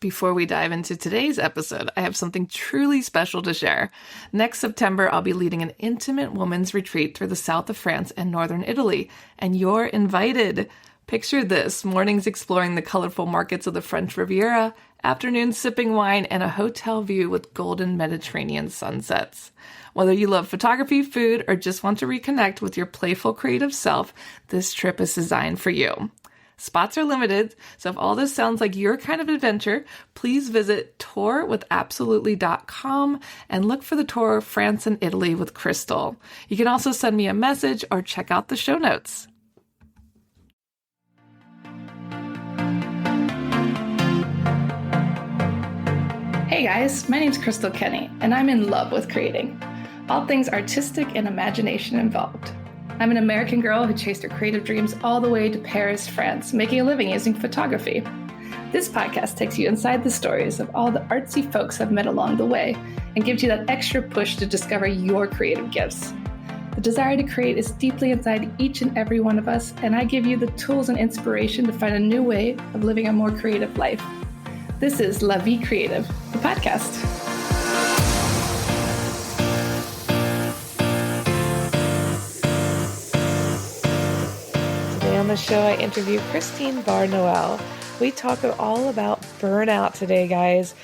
Before we dive into today's episode, I have something truly special to share. Next September, I'll be leading an intimate women's retreat through the south of France and northern Italy, and you're invited. Picture this: mornings exploring the colorful markets of the French Riviera, afternoons sipping wine, and a hotel view with golden Mediterranean sunsets. Whether you love photography, food, or just want to reconnect with your playful creative self, this trip is designed for you. Spots are limited, so if all this sounds like your kind of adventure, please visit tourwithabsolutely.com and look for the tour France and Italy with Crystal. You can also send me a message or check out the show notes. Hey guys, my name's Crystal Kenny, and I'm in love with creating. All things artistic and imagination involved. I'm an American girl who chased her creative dreams all the way to Paris, France, making a living using photography. This podcast takes you inside the stories of all the artsy folks I've met along the way and gives you that extra push to discover your creative gifts. The desire to create is deeply inside each and every one of us, and I give you the tools and inspiration to find a new way of living a more creative life. This is La Vie Creative, the podcast. On the show, I interview Christine Bar Noël. We talk all about burnout today, guys.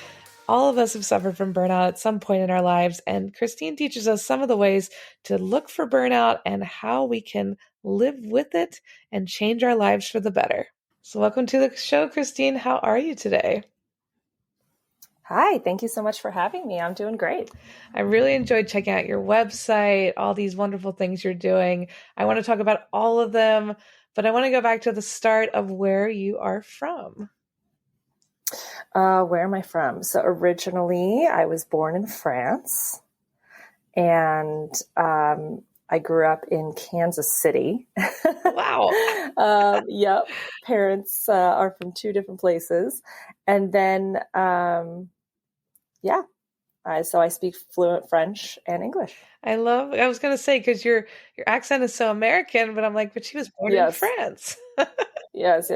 All of us have suffered from burnout at some point in our lives, and Christine teaches us some of the ways to look for burnout and how we can live with it and change our lives for the better. So welcome to the show, Christine. How are you today? Hi, thank you so much for having me. I'm doing great. I really enjoyed checking out your website, all these wonderful things you're doing. I want to talk about all of them, but I want to go back to the start of where you are from. Where am I from? So originally I was born in France, and I grew up in Kansas City. Wow. Yep. Parents are from two different places. And then, so I speak fluent French and English. I was going to say, because your accent is so American, but I'm like, but she was born in France. Yes.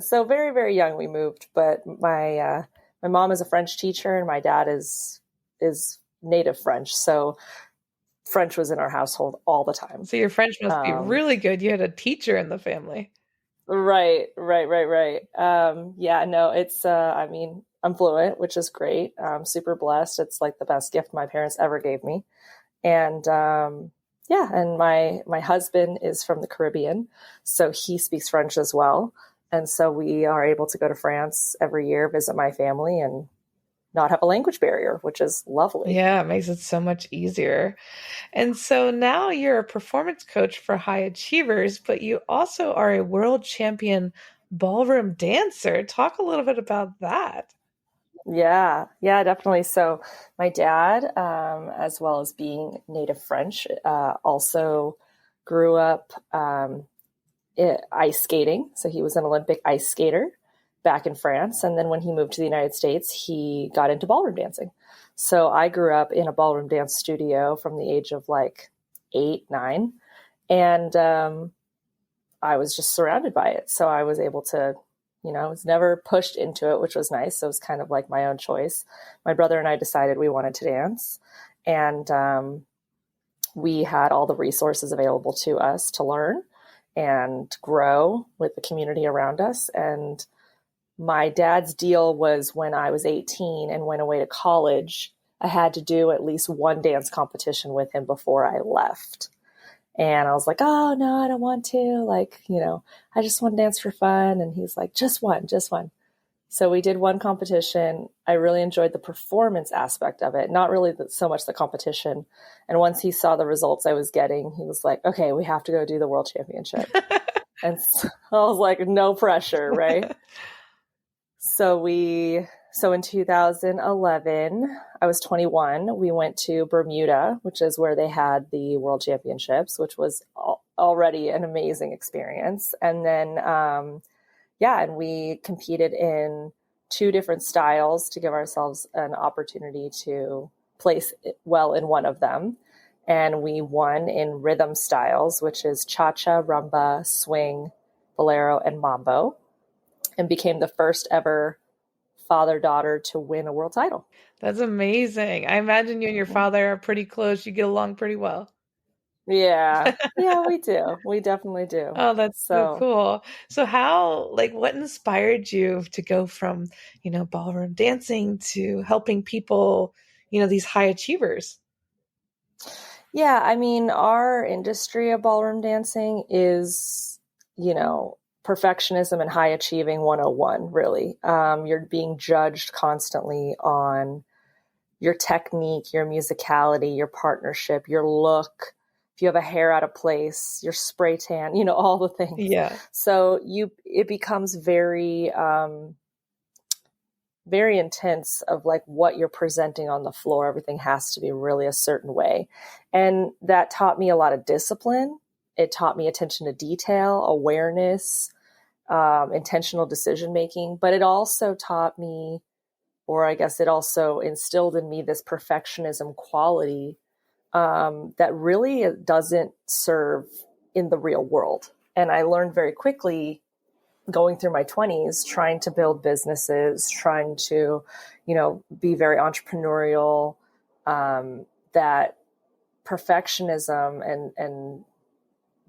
So very, very young we moved, but my mom is a French teacher and my dad is native French. So French was in our household all the time. So your French must be really good. You had a teacher in the family. Right. I'm fluent, which is great. I'm super blessed. It's like the best gift my parents ever gave me. And, and my husband is from the Caribbean, so he speaks French as well. And so we are able to go to France every year, visit my family, and not have a language barrier, which is lovely. Yeah, it makes it so much easier. And so now you're a performance coach for high achievers, but you also are a world champion ballroom dancer. Talk a little bit about that. Yeah, definitely. So my dad, as well as being native French, also grew up ice skating. So he was an Olympic ice skater back in France. And then when he moved to the United States, he got into ballroom dancing. So I grew up in a ballroom dance studio from the age of like 8, 9. And I was just surrounded by it. So I was able to, I was never pushed into it, which was nice. So it was kind of like my own choice. My brother and I decided we wanted to dance. And we had all the resources available to us to learn and grow with the community around us. And my dad's deal was when I was 18 and went away to college, I had to do at least one dance competition with him before I left. And I was like, oh, no, I don't want to. I just want to dance for fun. And he's like, just one. So we did one competition. I really enjoyed the performance aspect of it, not really so much the competition. And once he saw the results I was getting, he was like, okay, we have to go do the world championship. And so I was like, no pressure, right? So in 2011, I was 21. We went to Bermuda, which is where they had the World Championships, which was already an amazing experience. And then, and we competed in 2 different styles to give ourselves an opportunity to place well in one of them. And we won in rhythm styles, which is cha-cha, rumba, swing, bolero, and mambo, and became the first ever father-daughter to win a world title. That's amazing. I imagine you and your father are pretty close. You get along pretty well. Yeah. Yeah, we do. We definitely do. Oh, that's so cool. So what inspired you to go from, ballroom dancing to helping people, these high achievers? Yeah, I mean, our industry of ballroom dancing is, perfectionism and high achieving 101, really. You're being judged constantly on your technique, your musicality, your partnership, your look. If you have a hair out of place, your spray tan, all the things. Yeah. So it becomes very, very intense of like what you're presenting on the floor. Everything has to be really a certain way. And that taught me a lot of discipline. It taught me attention to detail, awareness, intentional decision-making, but it also taught me, or I guess it also instilled in me this perfectionism quality that really doesn't serve in the real world. And I learned very quickly going through my 20s, trying to build businesses, trying to, be very entrepreneurial, that perfectionism and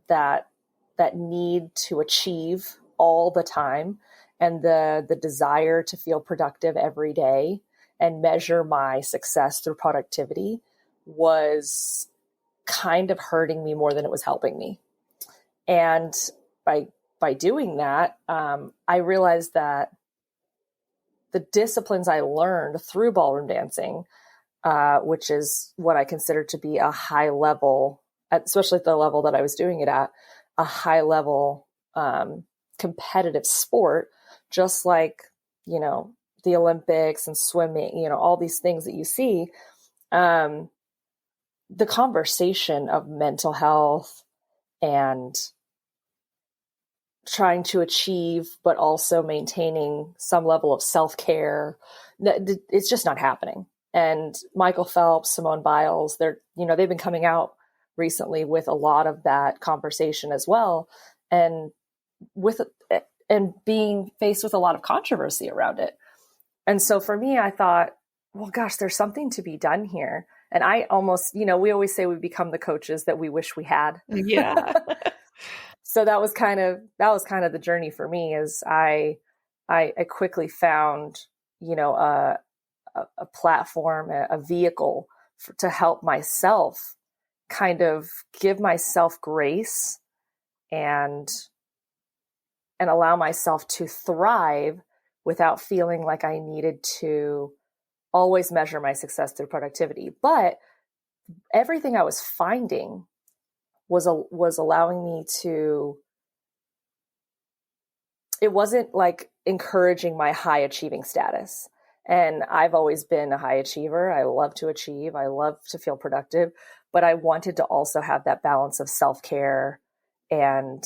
that need to achieve all the time and the desire to feel productive every day and measure my success through productivity was kind of hurting me more than it was helping me. And by doing that, I realized that the disciplines I learned through ballroom dancing, which is what I consider to be a high level, especially at the level that I was doing it at, a high level competitive sport, just like, the Olympics and swimming, all these things that you see, the conversation of mental health and trying to achieve, but also maintaining some level of self-care, it's just not happening. And Michael Phelps, Simone Biles, they've been coming out recently with a lot of that conversation as well. And being faced with a lot of controversy around it. And so for me, I thought, well, gosh, there's something to be done here. And I almost, we always say we become the coaches that we wish we had. Yeah. So that was kind of the journey for me. Is I quickly found, a platform, a vehicle to help myself kind of give myself grace and allow myself to thrive without feeling like I needed to always measure my success through productivity. But everything I was finding was allowing me to, it wasn't like encouraging my high achieving status. And I've always been a high achiever. I love to achieve. I love to feel productive, but I wanted to also have that balance of self-care and,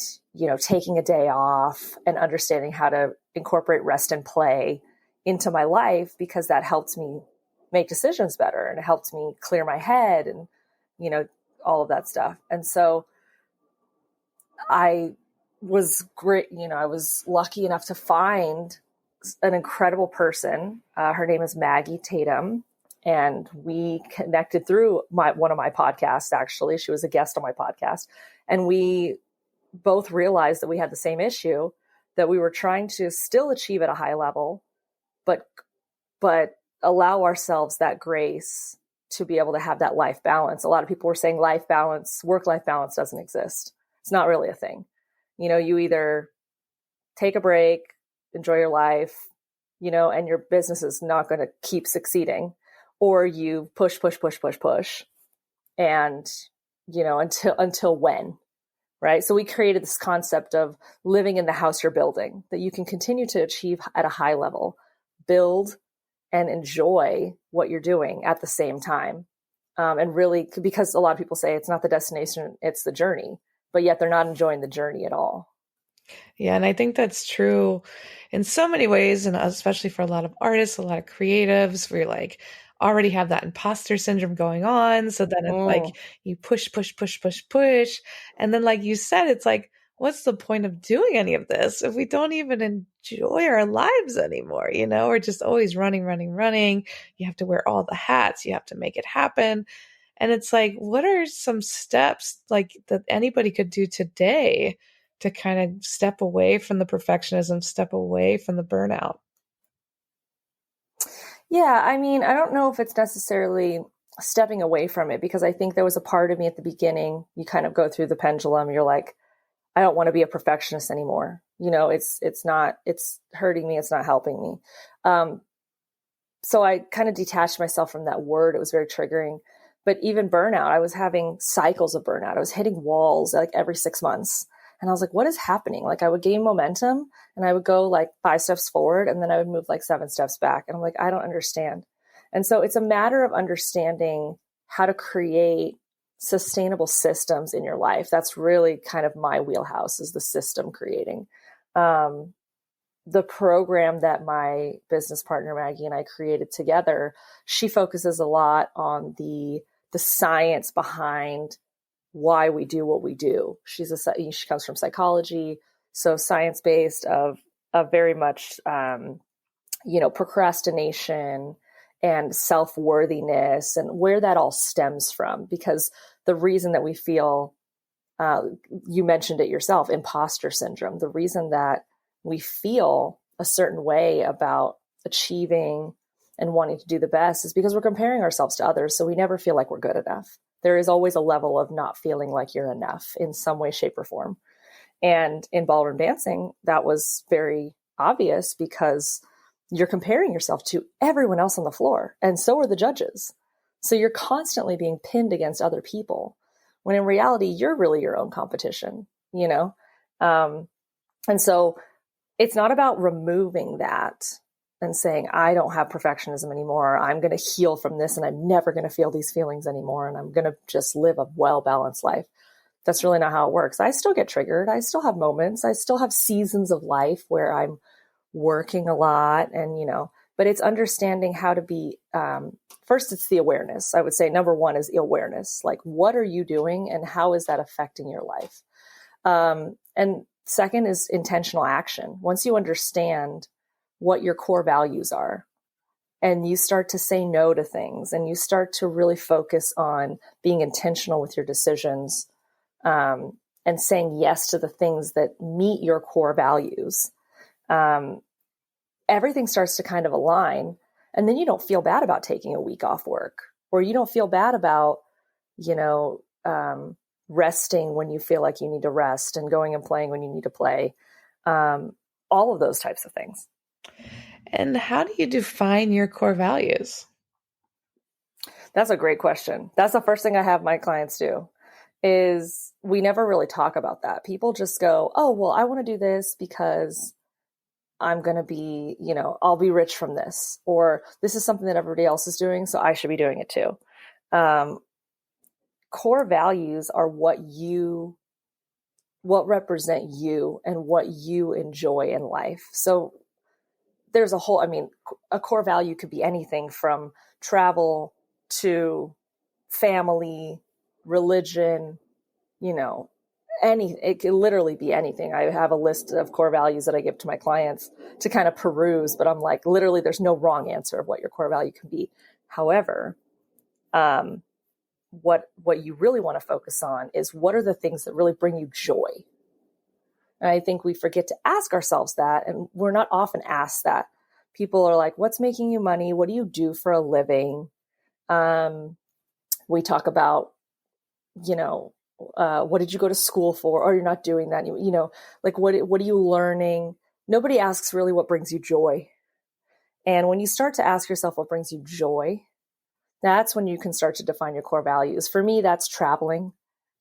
taking a day off and understanding how to incorporate rest and play into my life, because that helped me make decisions better and it helped me clear my head and, all of that stuff. And so I was great. I was lucky enough to find an incredible person. Her name is Maggie Tatum. And we connected through one of my podcasts, actually. She was a guest on my podcast. And we both realized that we had the same issue, that we were trying to still achieve at a high level, but allow ourselves that grace to be able to have that life balance. A lot of people were saying life balance, work-life balance doesn't exist. It's not really a thing. You either take a break, enjoy your life, and your business is not going to keep succeeding, or you push. And, until when, right? So we created this concept of living in the house you're building, that you can continue to achieve at a high level, build and enjoy what you're doing at the same time. And really, because a lot of people say it's not the destination, it's the journey, but yet they're not enjoying the journey at all. Yeah. And I think that's true in so many ways. And especially for a lot of artists, a lot of creatives, where you're already have that imposter syndrome going on. So then it's you push. And then like you said, it's what's the point of doing any of this if we don't even enjoy our lives anymore? We're just always running, running, running. You have to wear all the hats. You have to make it happen. And it's like, what are some steps like that anybody could do today to kind of step away from the perfectionism, step away from the burnout? Yeah, I mean, I don't know if it's necessarily stepping away from it, because I think there was a part of me at the beginning, you kind of go through the pendulum, you're like, I don't want to be a perfectionist anymore. It's hurting me. It's not helping me. So I kind of detached myself from that word. It was very triggering. But even burnout, I was having cycles of burnout. I was hitting walls like every 6 months. And I was like, what is happening? Like I would gain momentum and I would go like 5 steps forward and then I would move like 7 steps back. And I'm like, I don't understand. And so it's a matter of understanding how to create sustainable systems in your life. That's really kind of my wheelhouse, is the system creating. The program that my business partner, Maggie, and I created together, she focuses a lot on the science behind why we do what we do. She comes from psychology, so science-based of very much, procrastination and self-worthiness and where that all stems from. Because the reason that we feel, you mentioned it yourself, imposter syndrome, the reason that we feel a certain way about achieving and wanting to do the best is because we're comparing ourselves to others. So we never feel like we're good enough. There is always a level of not feeling like you're enough in some way, shape, or form. And in ballroom dancing, that was very obvious because you're comparing yourself to everyone else on the floor. And so are the judges. So you're constantly being pinned against other people, when in reality, you're really your own competition, And so it's not about removing that and saying, I don't have perfectionism anymore. I'm going to heal from this and I'm never going to feel these feelings anymore. And I'm going to just live a well-balanced life. That's really not how it works. I still get triggered. I still have moments. I still have seasons of life where I'm working a lot and, but it's understanding how to be, first it's the awareness. I would say number one is awareness. Like, what are you doing and how is that affecting your life? And second is intentional action. Once you understand what your core values are and you start to say no to things and you start to really focus on being intentional with your decisions, and saying yes to the things that meet your core values, everything starts to kind of align. And then you don't feel bad about taking a week off work, or you don't feel bad about, resting when you feel like you need to rest and going and playing when you need to play. All of those types of things. And how do you define your core values? That's a great question. That's the first thing I have my clients do, is we never really talk about that. People just go, oh, well, I want to do this because I'm going to be, I'll be rich from this, or this is something that everybody else is doing, so I should be doing it too. Core values are what represent you and what you enjoy in life. So there's a core value could be anything from travel to family, religion, it can literally be anything. I have a list of core values that I give to my clients to kind of peruse, but I'm like, literally, there's no wrong answer of what your core value can be. However, what you really want to focus on is what are the things that really bring you joy. And I think we forget to ask ourselves that, and we're not often asked that. People are like, what's making you money? What do you do for a living? We talk about, what did you go to school for? Or you're not doing that. Like what are you learning? Nobody asks really what brings you joy. And when you start to ask yourself what brings you joy, that's when you can start to define your core values. For me, that's traveling.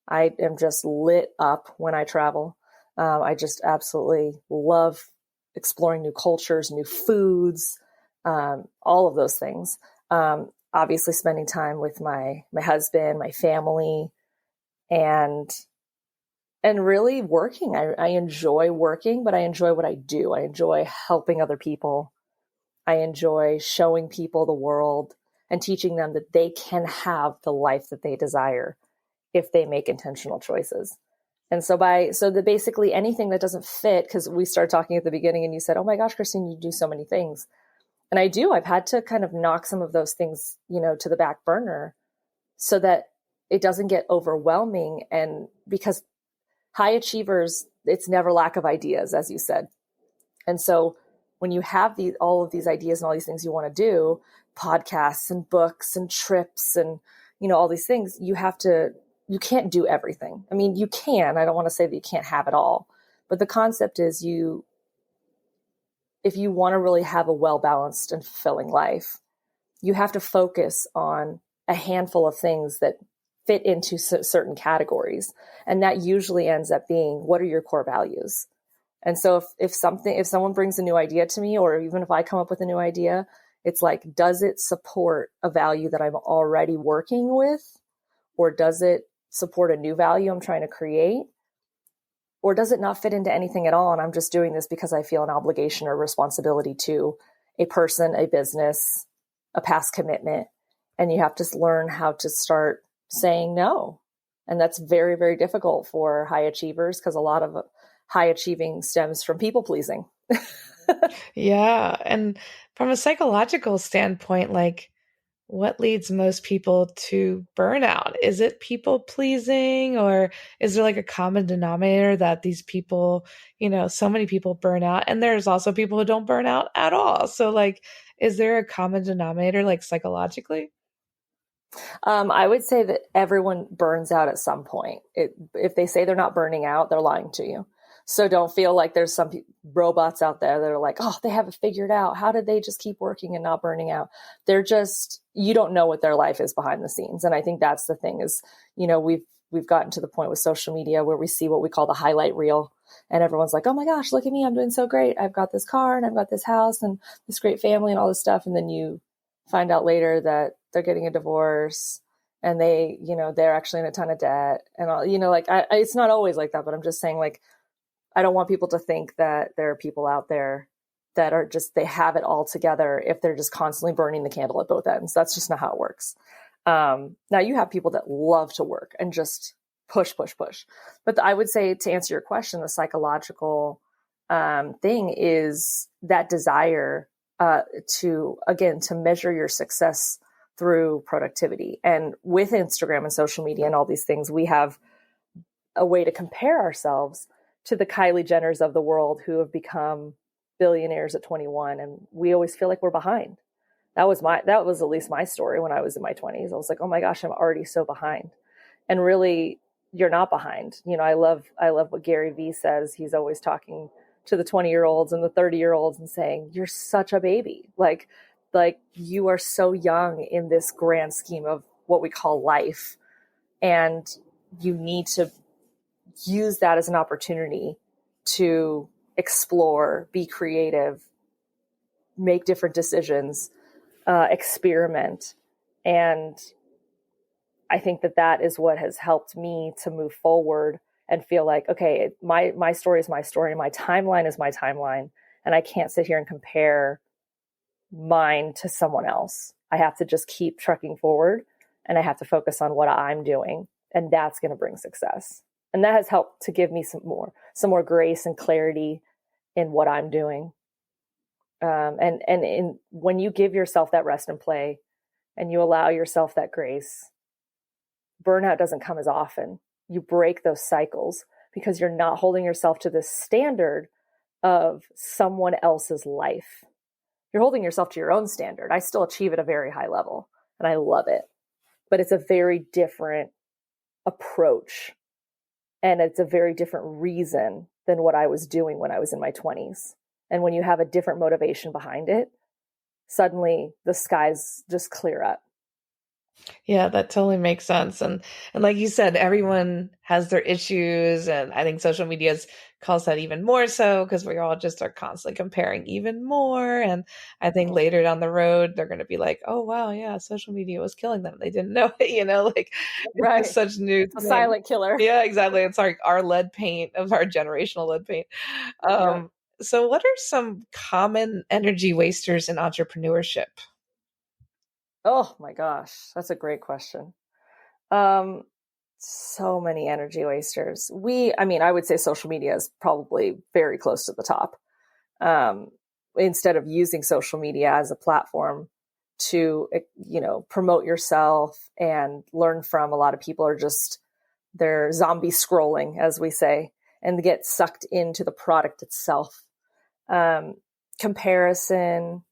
I am just lit up when I travel. I just absolutely love exploring new cultures, new foods, all of those things. Obviously spending time with my husband, my family, and really working. I enjoy working, but I enjoy what I do. I enjoy helping other people. I enjoy showing people the world and teaching them that they can have the life that they desire if they make intentional choices. And so basically anything that doesn't fit, because we started talking at the beginning and you said, oh my gosh, Christine, you do so many things. And I've had to kind of knock some of those things, to the back burner so that it doesn't get overwhelming. And because high achievers, it's never lack of ideas, as you said. And so when you have all of these ideas and all these things you want to do, podcasts and books and trips and, all these things, you can't do everything. I mean, you can, I don't want to say that you can't have it all, but the concept is if you want to really have a well-balanced and fulfilling life, you have to focus on a handful of things that fit into certain categories. And that usually ends up being, what are your core values? And so if someone brings a new idea to me, or even if I come up with a new idea, it's like, does it support a value that I'm already working with? Or does it support a new value I'm trying to create? Or does it not fit into anything at all? And I'm just doing this because I feel an obligation or responsibility to a person, a business, a past commitment. And you have to learn how to start saying no. And that's very, very difficult for high achievers, because a lot of high achieving stems from people pleasing. Yeah. And from a psychological standpoint, like, what leads most people to burnout? Is it people pleasing, or is there like a common denominator that these people, so many people burn out, and there's also people who don't burn out at all? So like, is there a common denominator, like psychologically? I would say that everyone burns out at some point. If they say they're not burning out, they're lying to you. So don't feel like there's some robots out there that are like, oh, they have it figured out. How did they just keep working and not burning out? You don't know what their life is behind the scenes. And I think that's the thing is, we've gotten to the point with social media where we see what we call the highlight reel, and everyone's like, oh my gosh, look at me. I'm doing so great. I've got this car and I've got this house and this great family and all this stuff. And then you find out later that they're getting a divorce and they're actually in a ton of debt and all, it's not always like that, but I'm just saying, like, I don't want people to think that there are people out there that are just, they have it all together if they're just constantly burning the candle at both ends. That's just not how it works. Now you have people that love to work and just push. But I would say, to answer your question, the psychological thing is that desire to measure your success through productivity. And with Instagram and social media and all these things, we have a way to compare ourselves to the Kylie Jenners of the world who have become billionaires at 21. And we always feel like we're behind. That was at least my story when I was in my 20s. I was like, oh my gosh, I'm already so behind. And really, you're not behind. I love what Gary Vee says. He's always talking to the 20-year-olds and the 30-year-olds and saying, you're such a baby. Like you are so young in this grand scheme of what we call life. And you need to use that as an opportunity to explore, be creative, make different decisions, experiment. And I think that is what has helped me to move forward and feel like, okay, my story is my story. My timeline is my timeline. And I can't sit here and compare mine to someone else. I have to just keep trucking forward, and I have to focus on what I'm doing. And that's going to bring success. And that has helped to give me some more grace and clarity in what I'm doing. And when you give yourself that rest and play, and you allow yourself that grace, burnout doesn't come as often. You break those cycles because you're not holding yourself to the standard of someone else's life. You're holding yourself to your own standard. I still achieve at a very high level, and I love it. But it's a very different approach. And it's a very different reason than what I was doing when I was in my 20s. And when you have a different motivation behind it, suddenly the skies just clear up. Yeah, that totally makes sense. And like you said, everyone has their issues. And I think social media calls that even more so, because we all just are constantly comparing even more. And I think later down the road, they're going to be like, oh, wow, yeah, social media was killing them. They didn't know it, like right. It's such new. A silent killer. Yeah, exactly. It's like our lead paint of our generational lead paint. Yeah. So what are some common energy wasters in entrepreneurship? Oh my gosh, that's a great question. so many energy wasters. I would say social media is probably very close to the top. Instead of using social media as a platform to, promote yourself and learn from, a lot of people are just, they're zombie scrolling, as we say, and get sucked into the product itself. Comparison.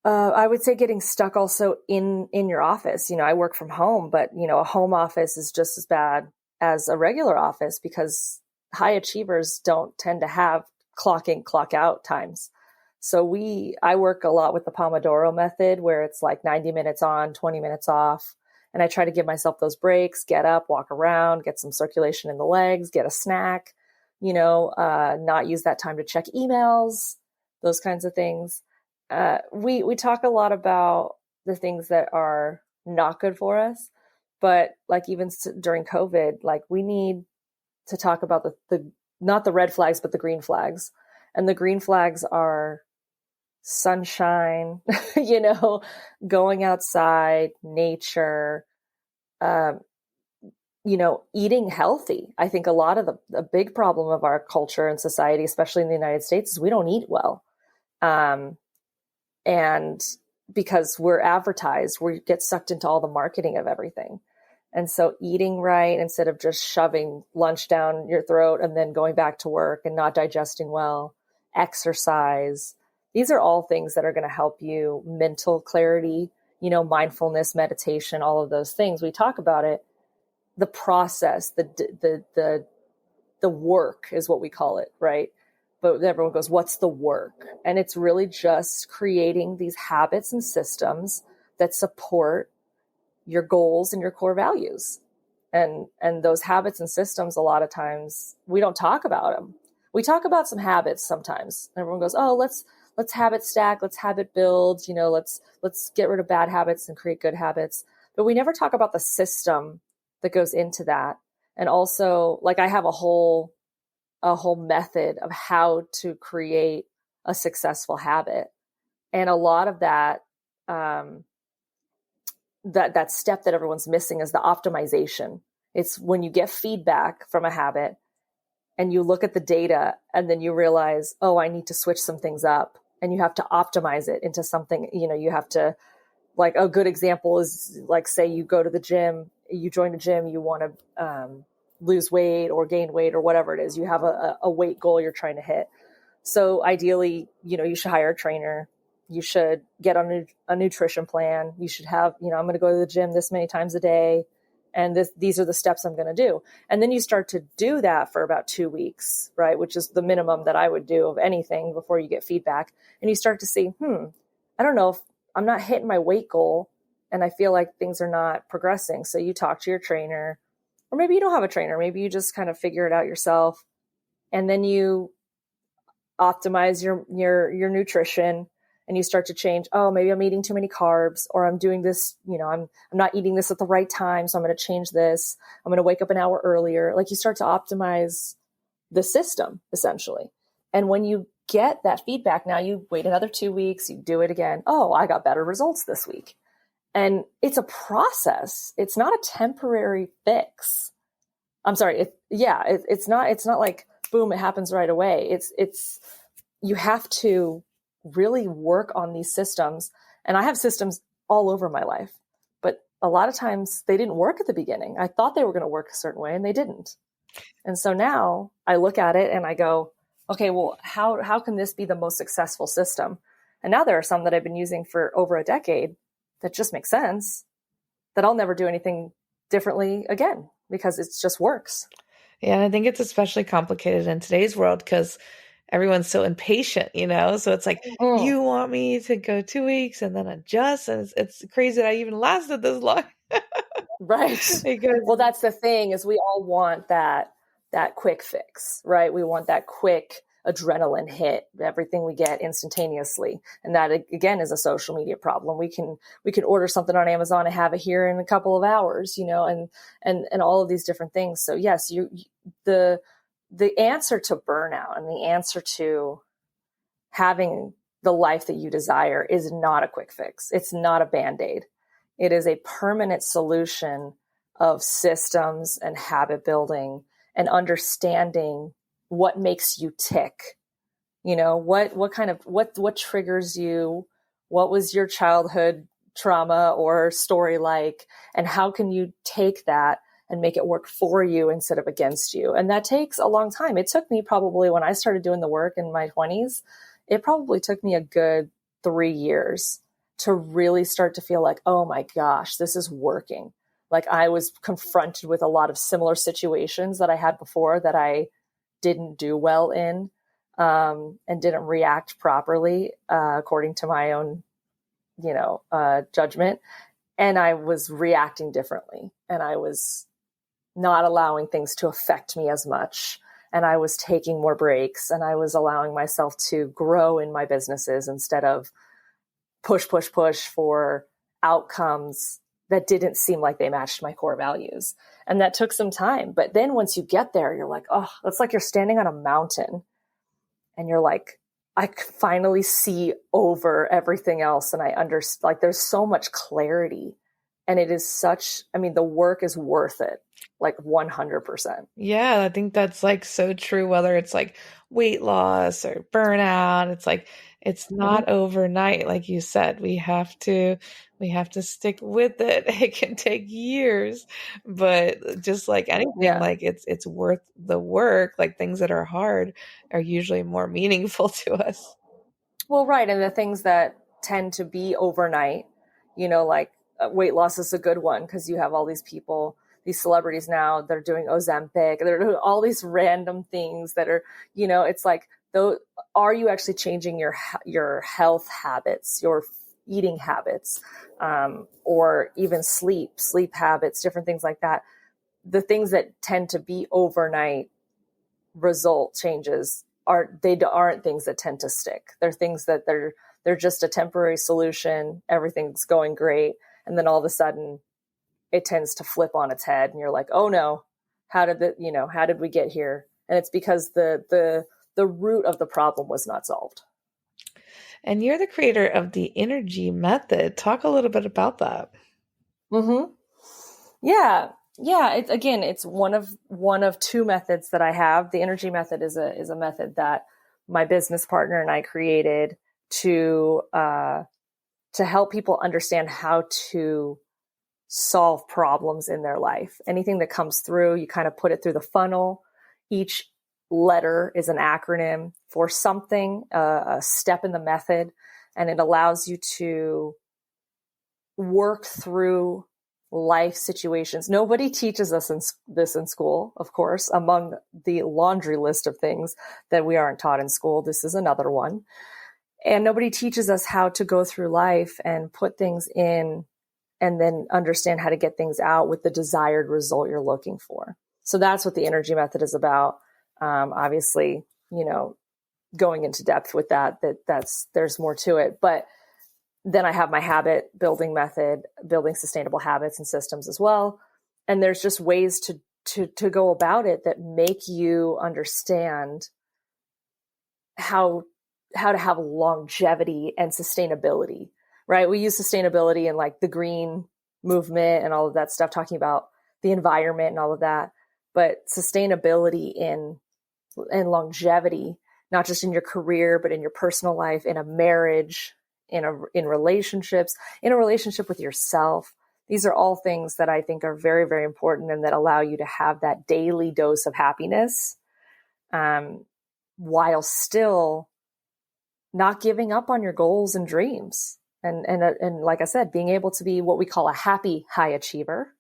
I would say getting stuck also in your office. I work from home, but a home office is just as bad as a regular office because high achievers don't tend to have clock in, clock out times. So I work a lot with the Pomodoro method, where it's like 90 minutes on, 20 minutes off. And I try to give myself those breaks, get up, walk around, get some circulation in the legs, get a snack, not use that time to check emails, those kinds of things. We talk a lot about the things that are not good for us, but like even during COVID, like we need to talk about the not the red flags, but the green flags. And the green flags are sunshine, going outside, nature, eating healthy. I think a lot of the big problem of our culture and society, especially in the United States, is we don't eat well. And because we're advertised, we get sucked into all the marketing of everything. And so eating right, instead of just shoving lunch down your throat and then going back to work and not digesting well, exercise. These are all things that are going to help you. Mental clarity, mindfulness, meditation, all of those things. We talk about it. The process, the work is what we call it, right? But everyone goes, what's the work? And it's really just creating these habits and systems that support your goals and your core values. And those habits and systems, a lot of times we don't talk about them. We talk about some habits sometimes. And everyone goes, oh, let's habit stack, let's habit build, let's get rid of bad habits and create good habits. But we never talk about the system that goes into that. And also, like, I have a whole method of how to create a successful habit. And a lot of that, that step that everyone's missing is the optimization. It's when you get feedback from a habit and you look at the data and then you realize, oh, I need to switch some things up, and you have to optimize it into something, you have to, like, a good example is, like, say you go to the gym, you join a gym, you want to lose weight or gain weight or whatever it is. You have a weight goal you're trying to hit. So ideally, you should hire a trainer. You should get on a nutrition plan. You should have, I'm going to go to the gym this many times a day, and these are the steps I'm going to do. And then you start to do that for about 2 weeks, right? Which is the minimum that I would do of anything before you get feedback. And you start to see, I don't know if I'm not hitting my weight goal, and I feel like things are not progressing. So you talk to your trainer, or maybe you don't have a trainer. Maybe you just kind of figure it out yourself. And then you optimize your nutrition, and you start to change. Oh, maybe I'm eating too many carbs, or I'm doing this, I'm not eating this at the right time. So I'm going to change this. I'm going to wake up an hour earlier. Like, you start to optimize the system essentially. And when you get that feedback, now you wait another 2 weeks, you do it again. Oh, I got better results this week. And it's a process. It's not a temporary fix. I'm sorry. It's not like, boom, it happens right away. You have to really work on these systems. And I have systems all over my life, but a lot of times they didn't work at the beginning. I thought they were going to work a certain way, and they didn't. And so now I look at it and I go, okay, well, how can this be the most successful system? And now there are some that I've been using for over a decade that just make sense, that I'll never do anything differently again because it just works. Yeah. And I think it's especially complicated in today's world because everyone's so impatient, So it's like, you want me to go 2 weeks and then adjust. And it's crazy that I even lasted this long. Right. Because, well, that's the thing, is we all want that quick fix, right? We want that quick adrenaline hit, everything we get instantaneously. And that, again, is a social media problem. We can order something on Amazon and have it here in a couple of hours, and all of these different things. So yes, the answer to burnout and the answer to having the life that you desire is not a quick fix. It's not a Band-Aid. It is a permanent solution of systems and habit building and understanding what makes you tick. You know, what triggers you? What was your childhood trauma or story like? And how can you take that and make it work for you instead of against you? And that takes a long time. It took me probably, when I started doing the work in my 20s, it probably took me a good 3 years to really start to feel like, oh my gosh, this is working. Like I was confronted with a lot of similar situations that I had before that I didn't do well in, and didn't react properly, according to my own, judgment. And I was reacting differently, and I was not allowing things to affect me as much. And I was taking more breaks, and I was allowing myself to grow in my businesses instead of push for outcomes that didn't seem like they matched my core values. And that took some time. But then once you get there, you're like, oh, it's like you're standing on a mountain and you're like, I finally see over everything else. And I understand, like, there's so much clarity, and it is the work is worth it. Like 100%. Yeah, I think that's like so true, whether it's like weight loss or burnout. It's like it's not overnight, like you said. We have to stick with it. It can take years, but just like anything, like it's worth the work. Like things that are hard are usually more meaningful to us. Well, right. And the things that tend to be overnight, like weight loss is a good one, because you have all these people, these celebrities now, they're doing Ozempic, they're doing all these random things that are, it's like, though, are you actually changing your health habits, your eating habits, or even sleep habits, different things like that? The things that tend to be overnight result changes aren't things that tend to stick. They're things that they're just a temporary solution. Everything's going great. And then all of a sudden it tends to flip on its head, and you're like, oh no, how did we get here? And it's because the root of the problem was not solved. And you're the creator of the INERGY Method. Talk a little bit about that. Yeah. It's one of two methods that I have. The INERGY Method is a method that my business partner and I created to help people understand how to solve problems in their life. Anything that comes through, you kind of put it through the funnel. Each letter is an acronym for something, a step in the method, and it allows you to work through life situations. Nobody teaches us this in school, of course. Among the laundry list of things that we aren't taught in school, this is another one. And nobody teaches us how to go through life and put things in and then understand how to get things out with the desired result you're looking for. So that's what the INERGY Method is about. Obviously, going into depth with there's more to it. But then I have my habit building method, building sustainable habits and systems as well. And there's just ways to go about it that make you understand how to have longevity and sustainability, right? We use sustainability in like the green movement and all of that stuff, talking about the environment and all of that, but sustainability and longevity, not just in your career, but in your personal life, in a marriage, in relationships, in a relationship with yourself. These are all things that I think are very, very important, and that allow you to have that daily dose of happiness, while still not giving up on your goals and dreams. And like I said, being able to be what we call a happy high achiever,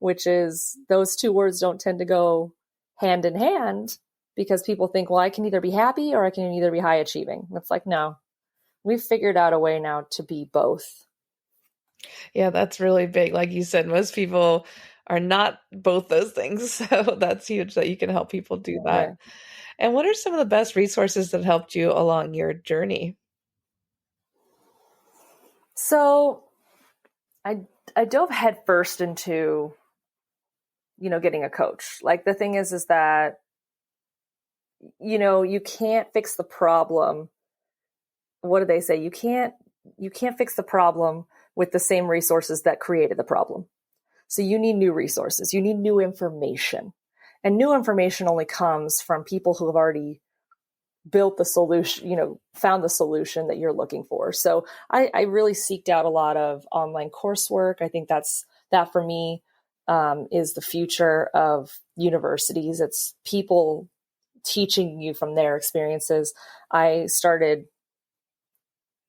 which is, those two words don't tend to go hand in hand, because people think, well, I can either be happy or I can either be high achieving. It's like, no, we've figured out a way now to be both. Yeah, that's really big. Like you said, most people are not both those things. So that's huge that you can help people do that. Right. And what are some of the best resources that helped you along your journey? So I dove headfirst into, getting a coach. Like, the thing is that, you can't fix the problem. What do they say? You can't fix the problem with the same resources that created the problem. So you need new resources, you need new information. And new information only comes from people who have already built the solution, found the solution that you're looking for. So I really seeked out a lot of online coursework. I think that for me is the future of universities. It's people teaching you from their experiences. I started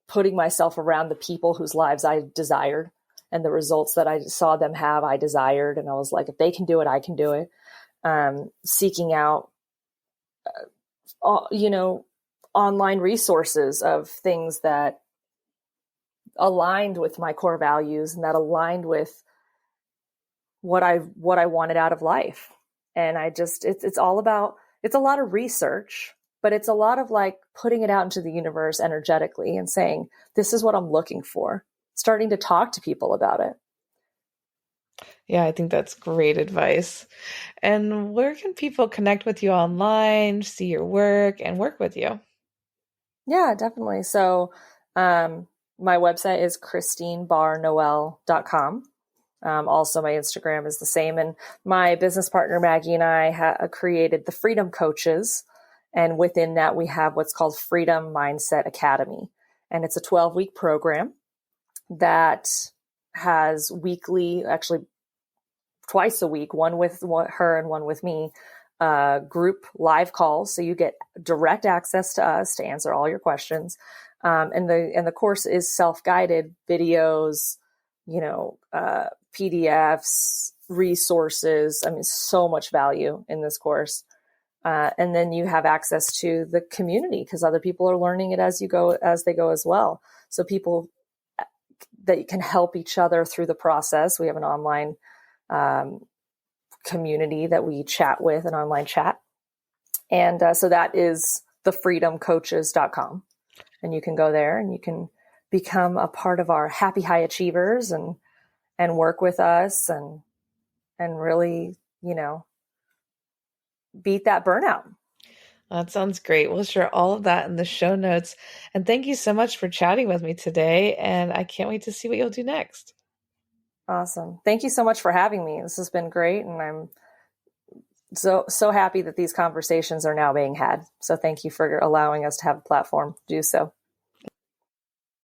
putting myself around the people whose lives I desired and the results that I saw them have, I desired. And I was like, if they can do it, I can do it. Seeking out, online resources of things that aligned with my core values and that aligned with what I wanted out of life. And it's a lot of research, but it's a lot of like putting it out into the universe energetically and saying, this is what I'm looking for, starting to talk to people about it. Yeah, I think that's great advice. And where can people connect with you online, see your work, and work with you? Yeah, definitely. So my website is christinebarnoel.com. Also, my Instagram is the same. And my business partner, Maggie, and I created the Freedom Coaches. And within that, we have what's called Freedom Mindset Academy. And it's a 12-week program that has weekly, actually twice a week, one with her and one with me, group live calls. So you get direct access to us to answer all your questions. And the course is self-guided videos, PDFs, resources. I mean, so much value in this course. And then you have access to the community because other people are learning it as they go as well. So people that can help each other through the process. We have an online community that we chat with, an online chat. And so that is thefreedomcoaches.com. And you can go there and you can become a part of our happy high achievers and work with us and really, beat that burnout. That sounds great. We'll share all of that in the show notes. And thank you so much for chatting with me today. And I can't wait to see what you'll do next. Awesome. Thank you so much for having me. This has been great. And I'm so happy that these conversations are now being had. So thank you for allowing us to have a platform to do so.